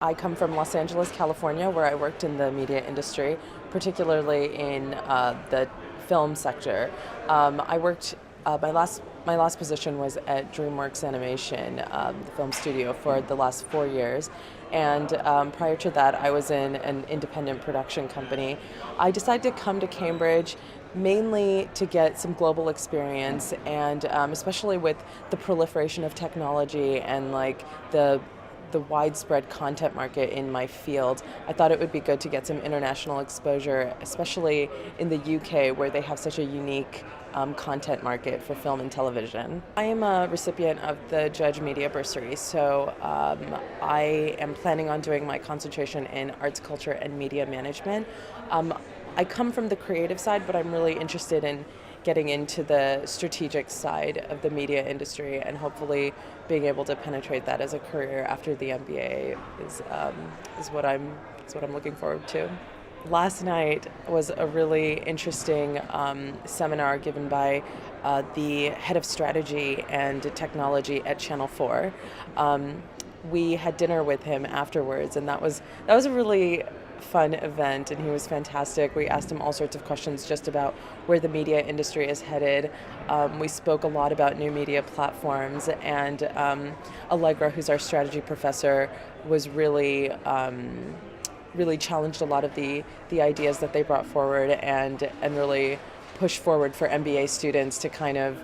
I come from Los Angeles, California, where I worked in the media industry, particularly in the film sector. I worked my last position was at DreamWorks Animation, the film studio, for the last 4 years. And prior to that, I was in an independent production company. I decided to come to Cambridge mainly to get some global experience, and especially with the proliferation of technology and like the widespread content market in my field, I thought it would be good to get some international exposure, especially in the UK, where they have such a unique content market for film and television. I am a recipient of the Judge Media Bursary, so I am planning on doing my concentration in arts, culture, and media management. I come from the creative side, but I'm really interested in getting into the strategic side of the media industry, and hopefully being able to penetrate that as a career after the MBA is what I'm looking forward to. Last night was a really interesting seminar given by the head of strategy and technology at Channel 4. We had dinner with him afterwards, and that was a really fun event, and he was fantastic. We asked him all sorts of questions just about where the media industry is headed. We spoke a lot about new media platforms, and Allegra, who's our strategy professor, was really challenged a lot of the ideas that they brought forward, and really pushed forward for MBA students to kind of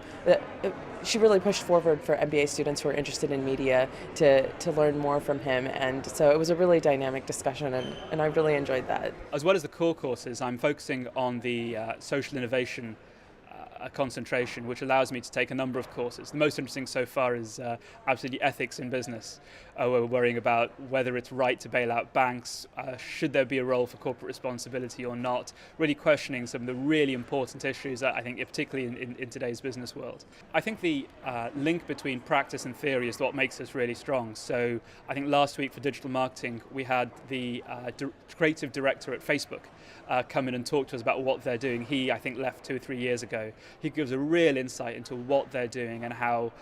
she really pushed forward for MBA students who are interested in media to learn more from him, and so it was a really dynamic discussion, and I really enjoyed that. As well as the core courses, I'm focusing on the social innovation concentration, which allows me to take a number of courses. The most interesting so far is absolutely ethics in business. We're worrying about whether it's right to bail out banks, should there be a role for corporate responsibility or not, really questioning some of the really important issues, I think, particularly in today's business world. I think the link between practice and theory is what makes us really strong. So I think last week for digital marketing, we had the creative director at Facebook come in and talk to us about what they're doing. He, I think, left 2 or 3 years ago. He gives a real insight into what they're doing and how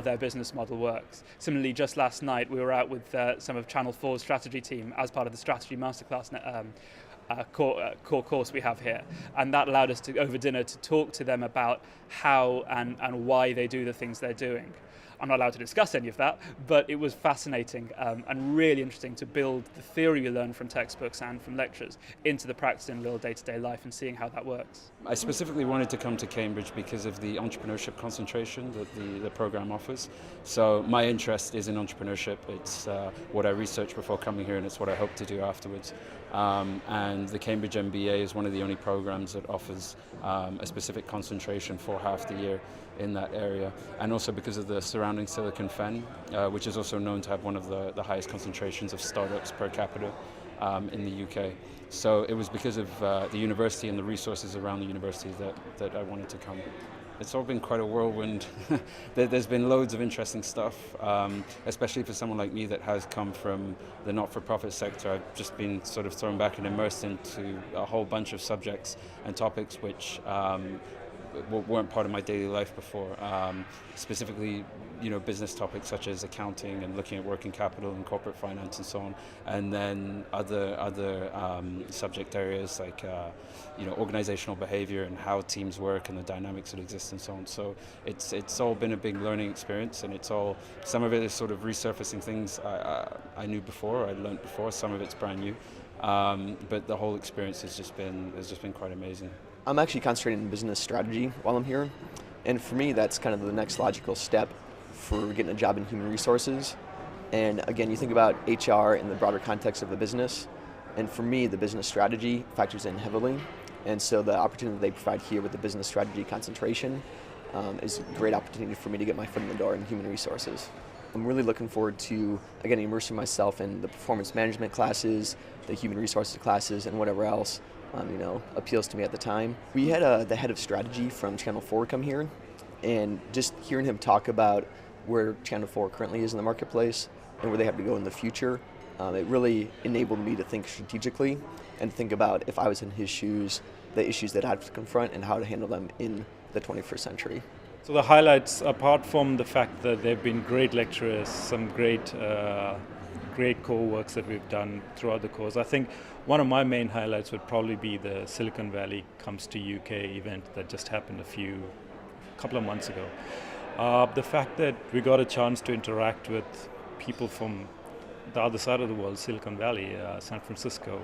their business model works. Similarly, just last night, we were out with some of Channel 4's strategy team as part of the strategy masterclass core course we have here, and that allowed us to, over dinner, to talk to them about how and why they do the things they're doing. I'm not allowed to discuss any of that, but it was fascinating and really interesting to build the theory you learn from textbooks and from lectures into the practice in real day-to-day life and seeing how that works. I specifically wanted to come to Cambridge because of the entrepreneurship concentration that the program offers. So my interest is in entrepreneurship. It's what I researched before coming here, and it's what I hope to do afterwards. And the Cambridge MBA is one of the only programs that offers a specific concentration for half the year in that area, and also because of the surrounding Silicon Fen, which is also known to have one of the highest concentrations of startups per capita in the UK. So it was because of the university and the resources around the university that I wanted to come. It's all been quite a whirlwind. There's been loads of interesting stuff, especially for someone like me that has come from the not-for-profit sector. I've just been sort of thrown back and immersed into a whole bunch of subjects and topics which weren't part of my daily life before. Specifically, business topics such as accounting and looking at working capital and corporate finance and so on, and then other subject areas like organizational behavior and how teams work and the dynamics that exist and so on. So it's all been a big learning experience, and some of it is sort of resurfacing things I knew before, I learned before. Some of it's brand new, but the whole experience has just been quite amazing. I'm actually concentrating in business strategy while I'm here, and for me that's kind of the next logical step for getting a job in human resources. And again, you think about HR in the broader context of the business, and for me the business strategy factors in heavily, and so the opportunity they provide here with the business strategy concentration is a great opportunity for me to get my foot in the door in human resources. I'm really looking forward to, again, immersing myself in the performance management classes, the human resources classes, and whatever else appeals to me at the time. We had the head of strategy from Channel 4 come here, and just hearing him talk about where Channel 4 currently is in the marketplace and where they have to go in the future, it really enabled me to think strategically and think about, if I was in his shoes, the issues that I have to confront and how to handle them in the 21st century. So the highlights, apart from the fact that they've been great lecturers, some great great core works that we've done throughout the course. I think one of my main highlights would probably be the Silicon Valley Comes to UK event that just happened a couple of months ago. The fact that we got a chance to interact with people from the other side of the world, Silicon Valley, San Francisco,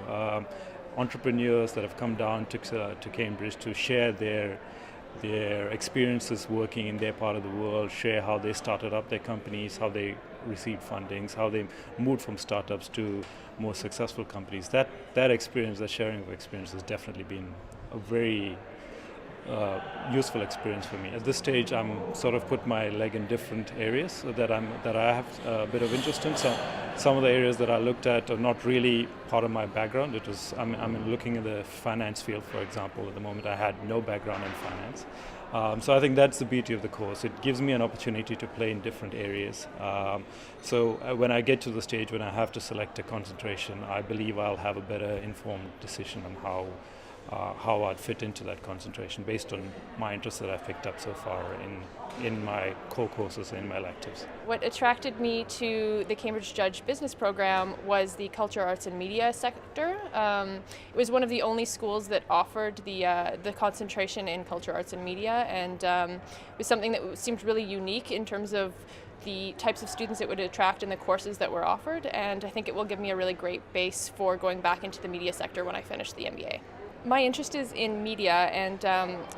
entrepreneurs that have come down to Cambridge to share their experiences working in their part of the world, share how they started up their companies, how they received fundings, how they moved from startups to more successful companies. That experience, that sharing of experience has definitely been a very useful experience for me. At this stage, I'm sort of put my leg in different areas so that I have a bit of interest in. So some of the areas that I looked at are not really part of my background. I'm looking at the finance field, for example. At the moment, I had no background in finance. So I think that's the beauty of the course. It gives me an opportunity to play in different areas. So when I get to the stage when I have to select a concentration, I believe I'll have a better informed decision on how I'd fit into that concentration based on my interests that I've picked up so far in my core courses and in my electives. What attracted me to the Cambridge Judge Business Program was the culture, arts, and media sector. It was one of the only schools that offered the concentration in culture, arts, and media, and it was something that seemed really unique in terms of the types of students it would attract in the courses that were offered, and I think it will give me a really great base for going back into the media sector when I finish the MBA. My interest is in media, and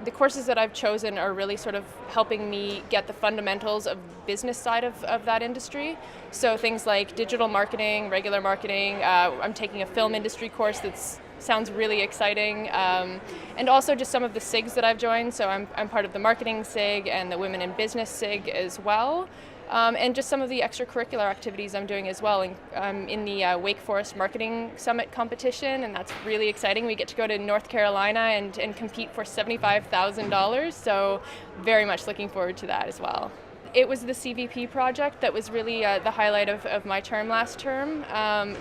the courses that I've chosen are really sort of helping me get the fundamentals of the business side of that industry. So things like digital marketing, regular marketing. I'm taking a film industry course that sounds really exciting, and also just some of the SIGs that I've joined. So I'm part of the marketing SIG and the women in business SIG as well. And just some of the extracurricular activities I'm doing as well. I'm in the Wake Forest Marketing Summit competition, and that's really exciting. We get to go to North Carolina and compete for $75,000, so very much looking forward to that as well. It was the CVP project that was really the highlight of my term last term.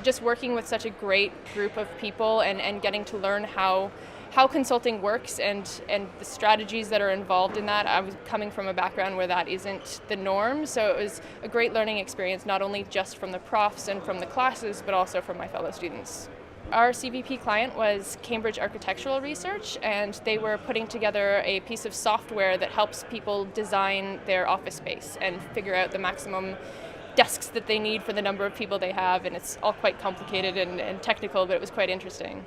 Just working with such a great group of people and getting to learn how consulting works and the strategies that are involved in that. I was coming from a background where that isn't the norm, so it was a great learning experience, not only just from the profs and from the classes, but also from my fellow students. Our CVP client was Cambridge Architectural Research, and they were putting together a piece of software that helps people design their office space and figure out the maximum desks that they need for the number of people they have, and it's all quite complicated and technical, but it was quite interesting.